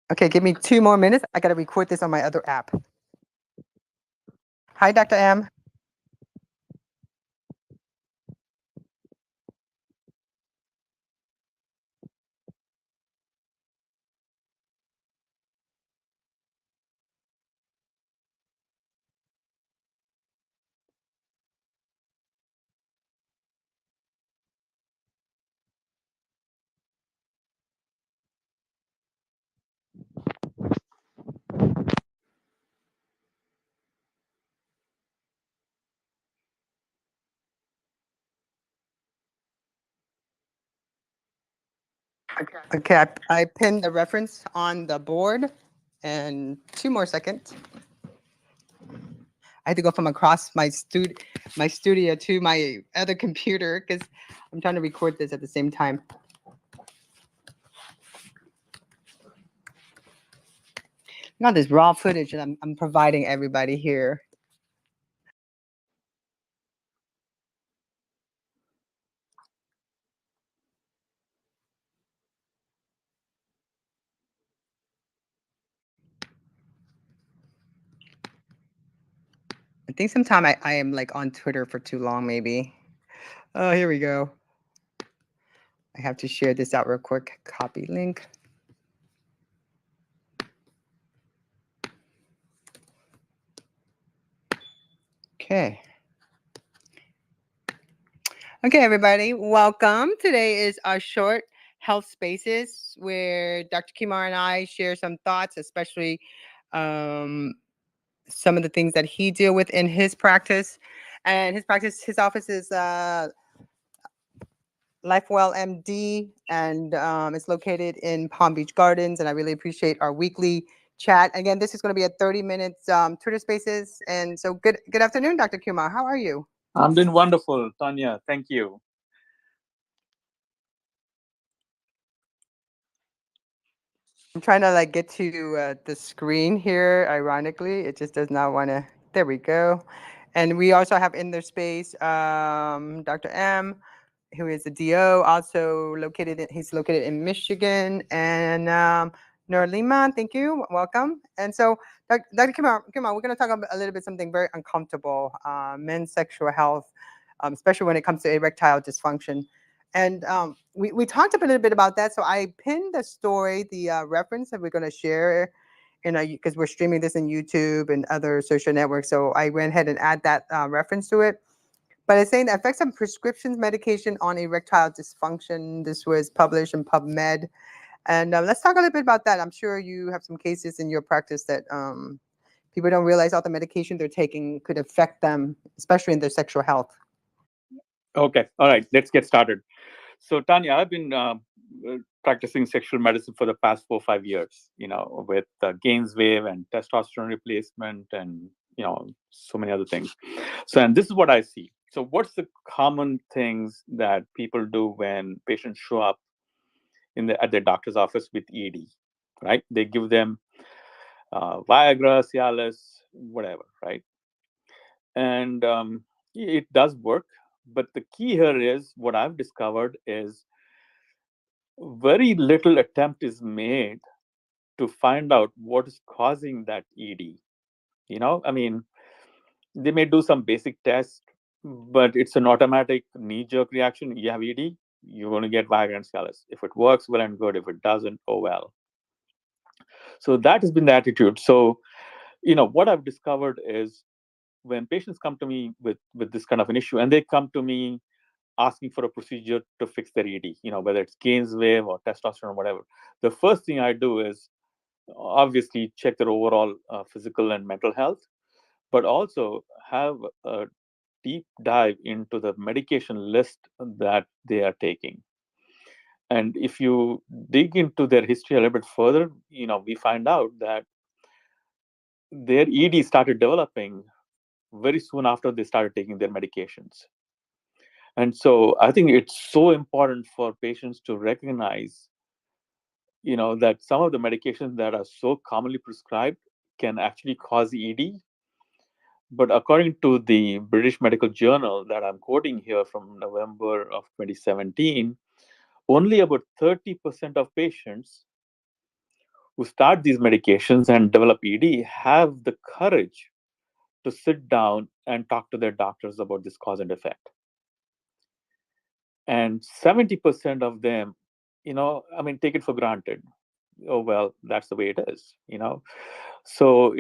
Okay, give me 2 more minutes. I got to record this on my other app. Hi, Dr. M. Okay, I pinned the reference on the board, and 2 more seconds. I had to go from across my studio to my other computer because I'm trying to record this at the same time. Not this raw footage that I'm providing everybody here. I think sometime I am like on Twitter for too long, maybe. Oh, here we go. I have to share this out real quick. Copy link. Okay. Okay, everybody, welcome. Today is our short health spaces where Dr. Kumar and I share some thoughts, especially some of the things that he deal with in his practice. And his office is LifeWell MD, and it's located in Palm Beach Gardens. And I really appreciate our weekly chat. Again, this is going to be a 30-minute Twitter Spaces. And so good afternoon, Dr. Kumar. How are you? I'm doing wonderful, Tonya. Thank you. I'm trying to like get to the screen here. Ironically, it just does not want to. There we go. And we also have in their space Dr. M, who is a DO, also he's located in Michigan. And Nora Lima, thank you, welcome. And so, Dr. Kumar, we're going to talk about a little bit something very uncomfortable, men's sexual health, especially when it comes to erectile dysfunction. And we talked a little bit about that. So I pinned the story, the reference that we're going to share, because we're streaming this in YouTube and other social networks. So I went ahead and add that reference to it. But it's saying the effects of prescriptions medication on erectile dysfunction. This was published in PubMed. And let's talk a little bit about that. I'm sure you have some cases in your practice that people don't realize all the medication they're taking could affect them, especially in their sexual health. Okay, all right, let's get started. So, Tanya, I've been practicing sexual medicine for the past 4 or 5 years, with Gainswave and testosterone replacement and, so many other things. So, and this is what I see. So, what's the common things that people do when patients show up at their doctor's office with ED, right? They give them Viagra, Cialis, whatever, right? And it does work. But the key here is what I've discovered is very little attempt is made to find out what is causing that ED. I mean, they may do some basic tests, but it's an automatic knee-jerk reaction. You have ED, you're going to get Viagra and Cialis. If it works, well and good. If it doesn't, oh well. So that has been the attitude. So, what I've discovered is when patients come to me with this kind of an issue, and they come to me asking for a procedure to fix their ED, whether it's Gainswave or testosterone or whatever, the first thing I do is obviously check their overall physical and mental health, but also have a deep dive into the medication list that they are taking. And if you dig into their history a little bit further, we find out that their ED started developing very soon after they started taking their medications. And so I think it's so important for patients to recognize, that some of the medications that are so commonly prescribed can actually cause ED. But according to the British Medical Journal that I'm quoting here from November of 2017, only about 30% of patients who start these medications and develop ED have the courage to sit down and talk to their doctors about this cause and effect. And 70% of them, I mean, take it for granted. Oh, well, that's the way it is. So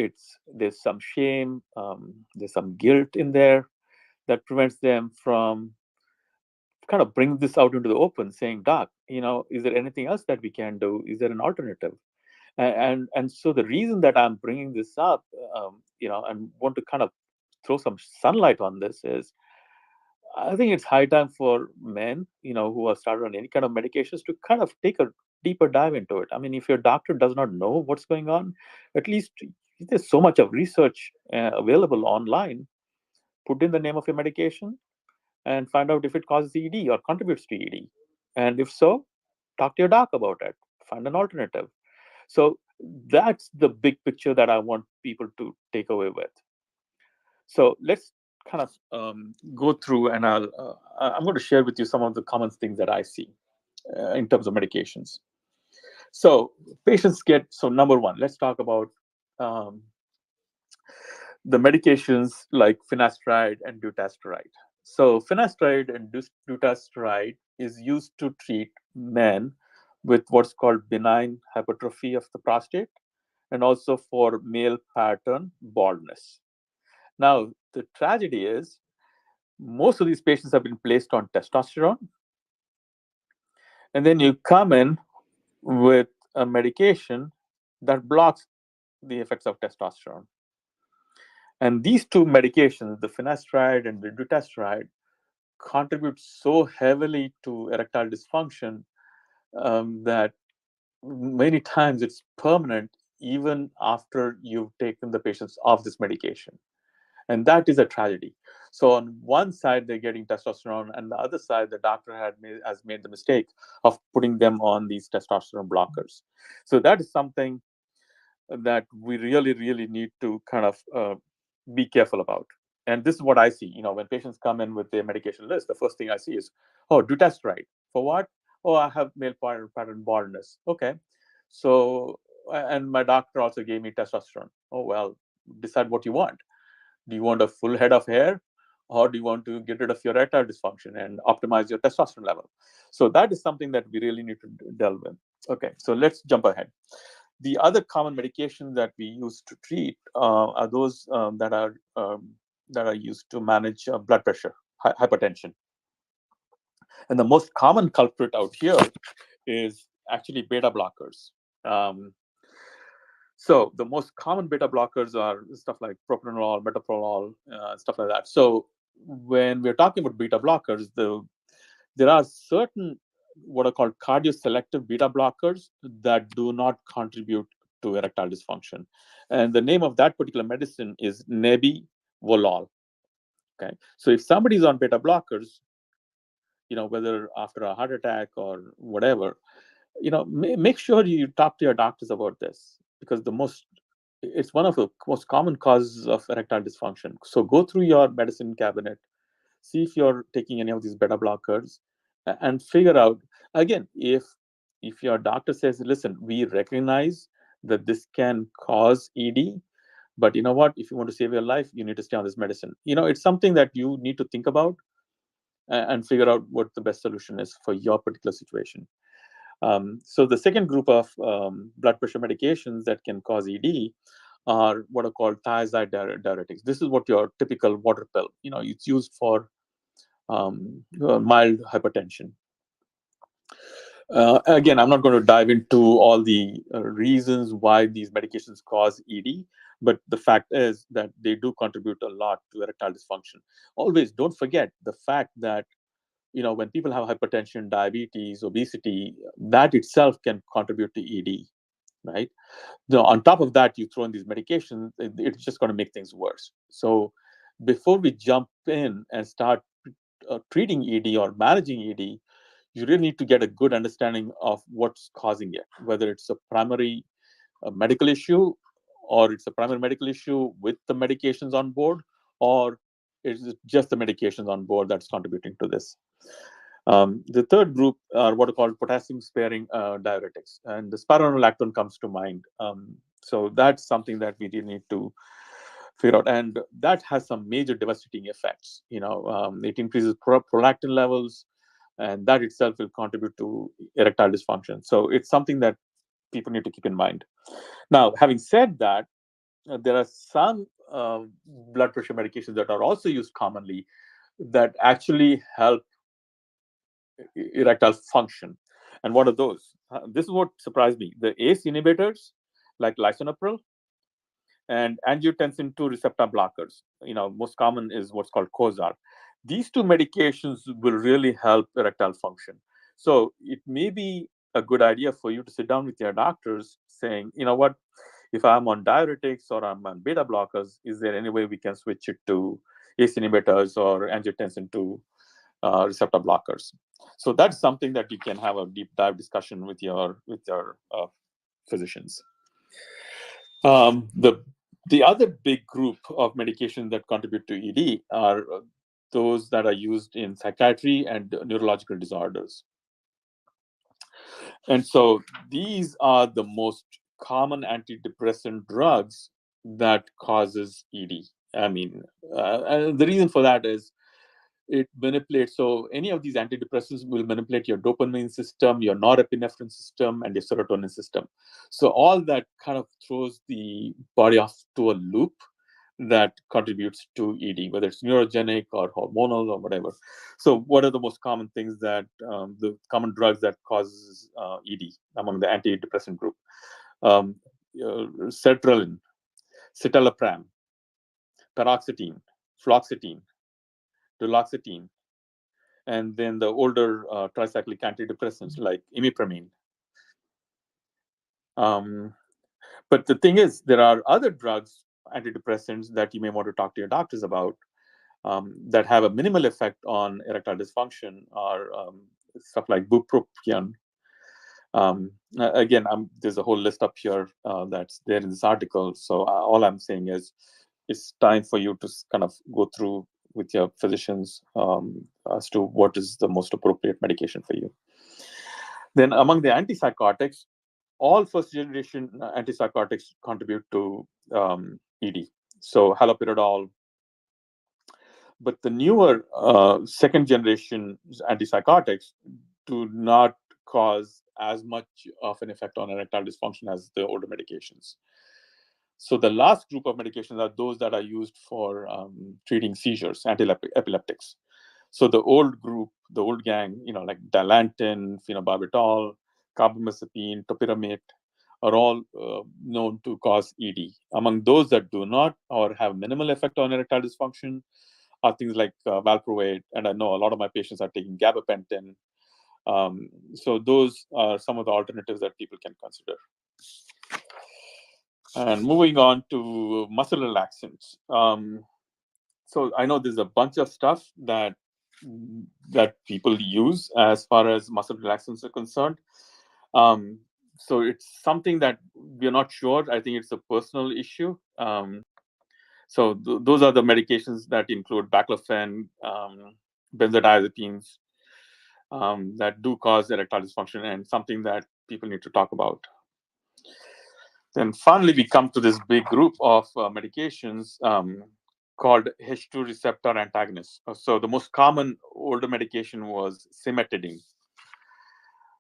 there's some shame, there's some guilt in there that prevents them from kind of bring this out into the open, saying, "Doc, is there anything else that we can do? Is there an alternative?" And so the reason that I'm bringing this up, and want to kind of throw some sunlight on this is, I think it's high time for men, who are started on any kind of medications to kind of take a deeper dive into it. I mean, if your doctor does not know what's going on, at least there's so much of research available online. Put in the name of your medication and find out if it causes ED or contributes to ED. And if so, talk to your doc about it. Find an alternative. So that's the big picture that I want people to take away with. So let's kind of go through, and I'm going to share with you some of the common things that I see in terms of medications. So patients get, so number one, let's talk about um, the medications like finasteride and dutasteride. So finasteride and dutasteride is used to treat men with what's called benign hypertrophy of the prostate, and also for male pattern baldness. Now, the tragedy is most of these patients have been placed on testosterone, and then you come in with a medication that blocks the effects of testosterone. And these two medications, the finasteride and the dutasteride, contribute so heavily to erectile dysfunction that many times it's permanent even after you've taken the patients off this medication. And that is a tragedy. So on one side, they're getting testosterone, and the other side, the doctor has made the mistake of putting them on these testosterone blockers. So that is something that we really, really need to kind of be careful about. And this is what I see. When patients come in with their medication list, the first thing I see is, oh, dutasteride. For what? Oh, I have male pattern baldness. Okay. So, and my doctor also gave me testosterone. Oh, well, decide what you want. Do you want a full head of hair, or do you want to get rid of your erectile dysfunction and optimize your testosterone level? So that is something that we really need to delve in. Okay, so let's jump ahead. The other common medications that we use to treat are those that are used to manage blood pressure, hypertension. And the most common culprit out here is actually beta blockers. So the most common beta blockers are stuff like propranolol, metoprolol, stuff like that. So when we're talking about beta blockers, there are certain what are called cardioselective beta blockers that do not contribute to erectile dysfunction. And the name of that particular medicine is nebivolol. Okay, so if somebody's on beta blockers, whether after a heart attack or whatever, make sure you talk to your doctors about this, because it's one of the most common causes of erectile dysfunction. So go through your medicine cabinet, see if you're taking any of these beta blockers, and figure out, again, if your doctor says, listen, we recognize that this can cause ED, but you know what, if you want to save your life, you need to stay on this medicine. It's something that you need to think about and figure out what the best solution is for your particular situation. So the second group of blood pressure medications that can cause ED are what are called thiazide diuretics. This is what your typical water pill. It's used for mild hypertension. Again, I'm not going to dive into all the reasons why these medications cause ED, but the fact is that they do contribute a lot to erectile dysfunction. Always don't forget the fact that when people have hypertension, diabetes, obesity, that itself can contribute to ED, right? On top of that, you throw in these medications, it's just going to make things worse. So before we jump in and start treating ED or managing ED, you really need to get a good understanding of what's causing it, whether it's a primary medical issue, or it's a primary medical issue with the medications on board, or it's just the medications on board that's contributing to this. The third group are what are called potassium-sparing diuretics, and the spironolactone comes to mind. So that's something that we really need to figure out, and that has some major devastating effects. It increases prolactin levels, and that itself will contribute to erectile dysfunction. So it's something that people need to keep in mind. Now, having said that, there are some blood pressure medications that are also used commonly that actually help erectile function. And what are those? This is what surprised me. The ACE inhibitors, like lisinopril, and angiotensin 2 receptor blockers. Most common is what's called COSAR. These two medications will really help erectile function. So it may be a good idea for you to sit down with your doctors saying, what, if I'm on diuretics or I'm on beta blockers, is there any way we can switch it to ACE inhibitors or angiotensin 2 receptor blockers? So that's something that you can have a deep dive discussion with your physicians. The other big group of medications that contribute to ED are those that are used in psychiatry and neurological disorders. And so these are the most common antidepressant drugs that causes ED. I mean, and the reason for that is it manipulates. So any of these antidepressants will manipulate your dopamine system, your norepinephrine system, and your serotonin system. So all that kind of throws the body off to a loop that contributes to ED, whether it's neurogenic or hormonal or whatever. So what are the most common things that, the common drugs that causes ED among the antidepressant group? Sertraline, citalopram, paroxetine, fluoxetine, duloxetine, and then the older tricyclic antidepressants like imipramine. But the thing is, there are other drugs, antidepressants, that you may want to talk to your doctors about that have a minimal effect on erectile dysfunction, or stuff like bupropion. Again, there's a whole list up here that's there in this article. So all I'm saying is it's time for you to kind of go through with your physicians as to what is the most appropriate medication for you. Then among the antipsychotics, all first-generation antipsychotics contribute to ED. So haloperidol. But the newer second-generation antipsychotics do not cause as much of an effect on erectile dysfunction as the older medications. So the last group of medications are those that are used for treating seizures, anti-epileptics. So the old group, the old gang, like dilantin, phenobarbital, carbamazepine, topiramate, are all known to cause ED. Among those that do not or have minimal effect on erectile dysfunction are things like valproate, and I know a lot of my patients are taking gabapentin. So those are some of the alternatives that people can consider. And moving on to muscle relaxants. So I know there's a bunch of stuff that people use as far as muscle relaxants are concerned. So it's something that we're not sure. I think it's a personal issue. So those are the medications that include baclofen, benzodiazepines, that do cause erectile dysfunction, and something that people need to talk about. Then finally, we come to this big group of medications called H2 receptor antagonists. So the most common older medication was cimetidine.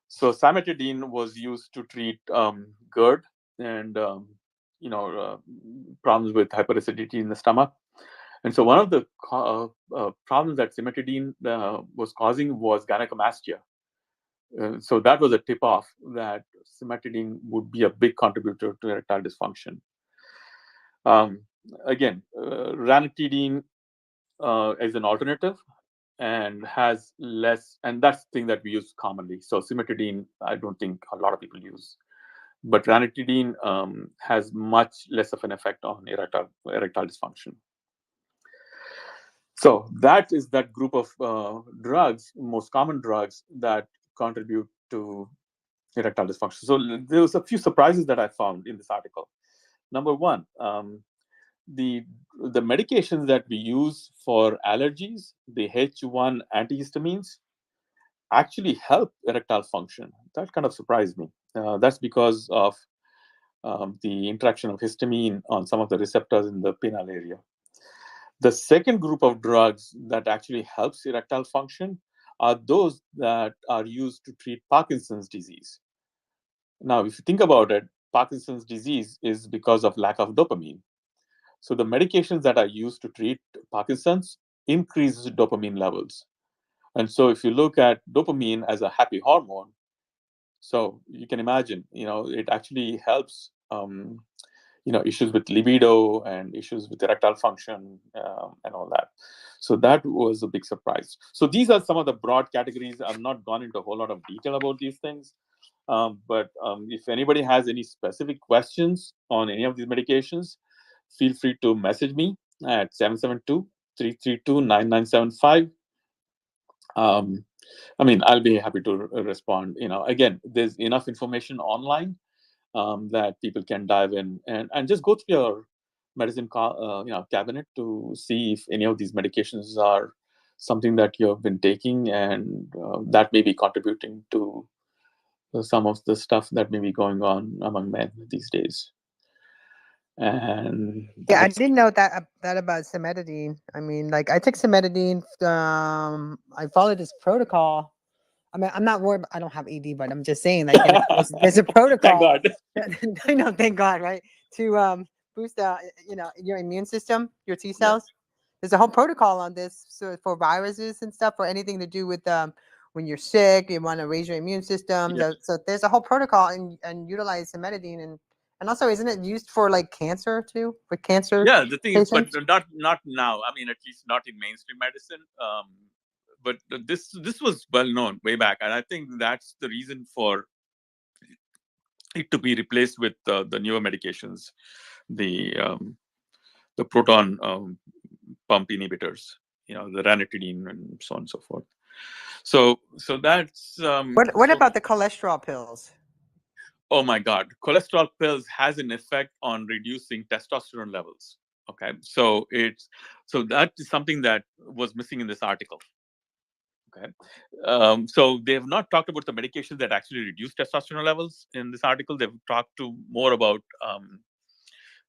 So cimetidine was used to treat GERD and problems with hyperacidity in the stomach. And so one of the problems that cimetidine was causing was gynecomastia. So that was a tip-off that cimetidine would be a big contributor to erectile dysfunction. Again, ranitidine is an alternative and has less, and that's the thing that we use commonly. So cimetidine, I don't think a lot of people use, but ranitidine has much less of an effect on erectile dysfunction. So that is that group of drugs, most common drugs that contribute to erectile dysfunction. So there was a few surprises that I found in this article. Number one, the medications that we use for allergies, the H1 antihistamines, actually help erectile function. That kind of surprised me. That's because of the interaction of histamine on some of the receptors in the penile area. The second group of drugs that actually helps erectile function are those that are used to treat Parkinson's disease. Now, if you think about it, Parkinson's disease is because of lack of dopamine. So the medications that are used to treat Parkinson's increases dopamine levels. And so if you look at dopamine as a happy hormone, so you can imagine, it actually helps, issues with libido and issues with erectile function and all that. So that was a big surprise. So these are some of the broad categories. I've not gone into a whole lot of detail about these things. But if anybody has any specific questions on any of these medications, feel free to message me at 772-332-9975. I'll be happy to respond. Again, there's enough information online that people can dive in and just go through your cabinet to see if any of these medications are something that you have been taking and that may be contributing to some of the stuff that may be going on among men these days. And Yeah, I that's didn't know that about cimetidine. I mean, like I took cimetidine. I followed this protocol. I mean, I'm not worried. I don't have ED, but I'm just saying, like, there's a thank protocol. God. I know, thank God, right? To boost, your immune system, your T Yeah. cells. There's a whole protocol on this, so for viruses and stuff, or anything to do with when you're sick, you want to raise your immune system. Yeah. So there's a whole protocol and utilize cimetidine and also isn't it used for like cancer too, for cancer Yeah, the thing is, but patients? not now. At least not in mainstream medicine. But this was well known way back, and I think that's the reason for it to be replaced with the newer medications, the um, the proton pump inhibitors, the ranitidine and so on and so forth. So that's What about the cholesterol pills? oh my God, cholesterol pills has an effect on reducing testosterone levels. Okay, so that is something that was missing in this article. Okay, so they have not talked about the medications that actually reduce testosterone levels in this article. They've talked to more about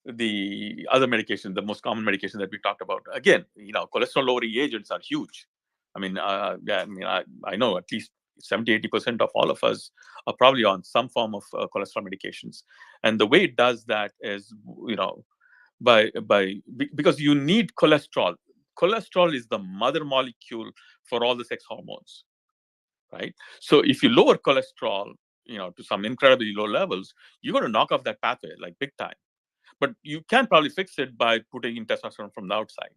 the other medications, the most common medications that we talked about. Again, cholesterol lowering agents are huge. Yeah, I know at least 70-80% of all of us are probably on some form of cholesterol medications. And the way it does that is, because you need cholesterol. Cholesterol is the mother molecule for all the sex hormones, right? So if you lower cholesterol, to some incredibly low levels, you're going to knock off that pathway like big time. But you can probably fix it by putting in testosterone from the outside.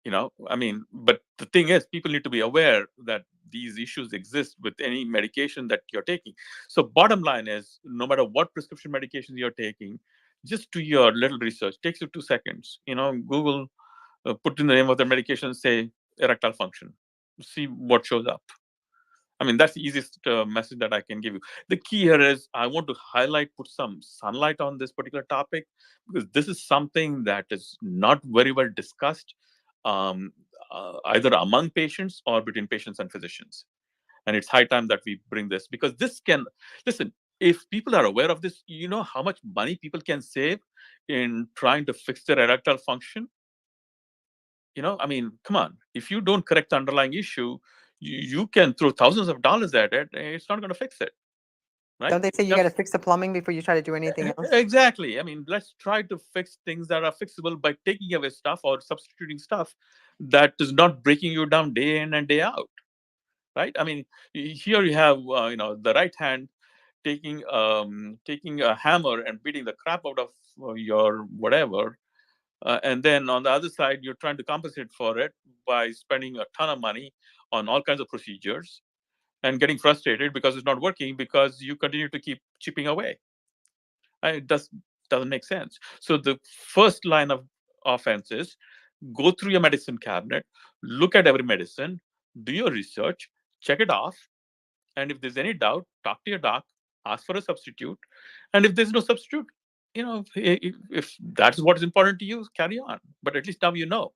But the thing is, people need to be aware that these issues exist with any medication that you're taking. So bottom line is, no matter what prescription medications you're taking, just do your little research. Takes you 2 seconds. Google, put in the name of the medication, say erectile function, see what shows up. That's the easiest message that I can give you. The key here is I want to put some sunlight on this particular topic, because this is something that is not very well discussed, um, either among patients or between patients and physicians. And it's high time that we bring this, because this can, listen, if people are aware of this, you know how much money people can save in trying to fix their erectile function. Come on. If you don't correct the underlying issue, you can throw thousands of dollars at it, and it's not going to fix it, right? Don't they say you got to fix the plumbing before you try to do anything else? Exactly. Let's try to fix things that are fixable by taking away stuff or substituting stuff that is not breaking you down day in and day out, right? Here you have, the right hand taking a hammer and beating the crap out of your whatever. And then on the other side, you're trying to compensate for it by spending a ton of money on all kinds of procedures and getting frustrated because it's not working, because you continue to keep chipping away. It doesn't make sense. So the first line of offense is go through your medicine cabinet, look at every medicine, do your research, check it off. And if there's any doubt, talk to your doc, ask for a substitute. And if there's no substitute, if that's what is important to you, carry on. But at least now you know.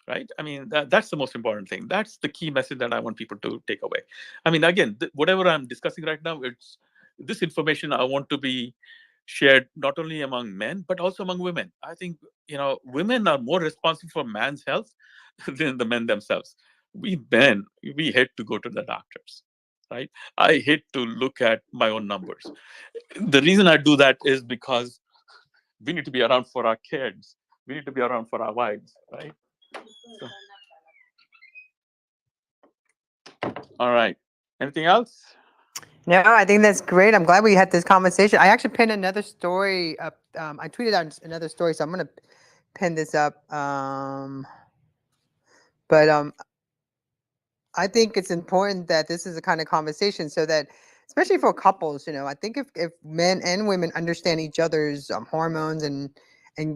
right? I mean, that's the most important thing. That's the key message that I want people to take away. I mean, again, whatever I'm discussing right now, it's this information I want to be shared not only among men but also among women. I think women are more responsible for man's health than the men themselves. We men, we hate to go to the doctors, right? I hate to look at my own numbers. The reason I do that is because we need to be around for our kids. We need to be around for our wives, right? So, all right. Anything else? No, I think that's great. I'm glad we had this conversation. I actually pinned another story up. I tweeted out another story, so I'm gonna pin this up. But I think it's important that this is a kind of conversation so that, especially for couples, I think if men and women understand each other's hormones and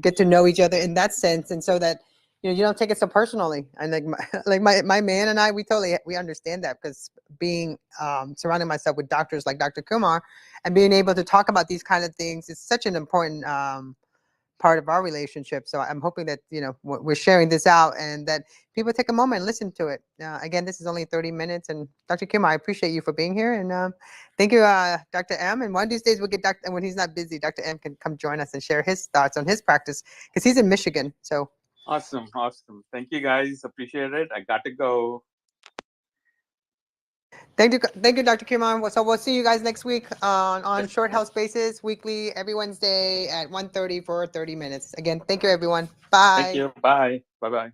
get to know each other in that sense, and so that you don't take it so personally. And like my man and I, we understand that, because being surrounding myself with doctors like Dr. Kumar and being able to talk about these kind of things is such an important part of our relationship. So I'm hoping that we're sharing this out and that people take a moment and listen to it. Again, this is only 30 minutes, and Dr. Kim, I appreciate you for being here, and thank you, Dr. M. And one of these days we'll get Dr. And when he's not busy, Dr. M can come join us and share his thoughts on his practice, because he's in Michigan. So awesome. Thank you, guys. Appreciate it. I got to go. thank you, Dr. Kumar. So we'll see you guys next week on Short Health Spaces, weekly, every Wednesday at 1:30 for 30 minutes. Again, thank you, everyone. Bye. Thank you. Bye. Bye.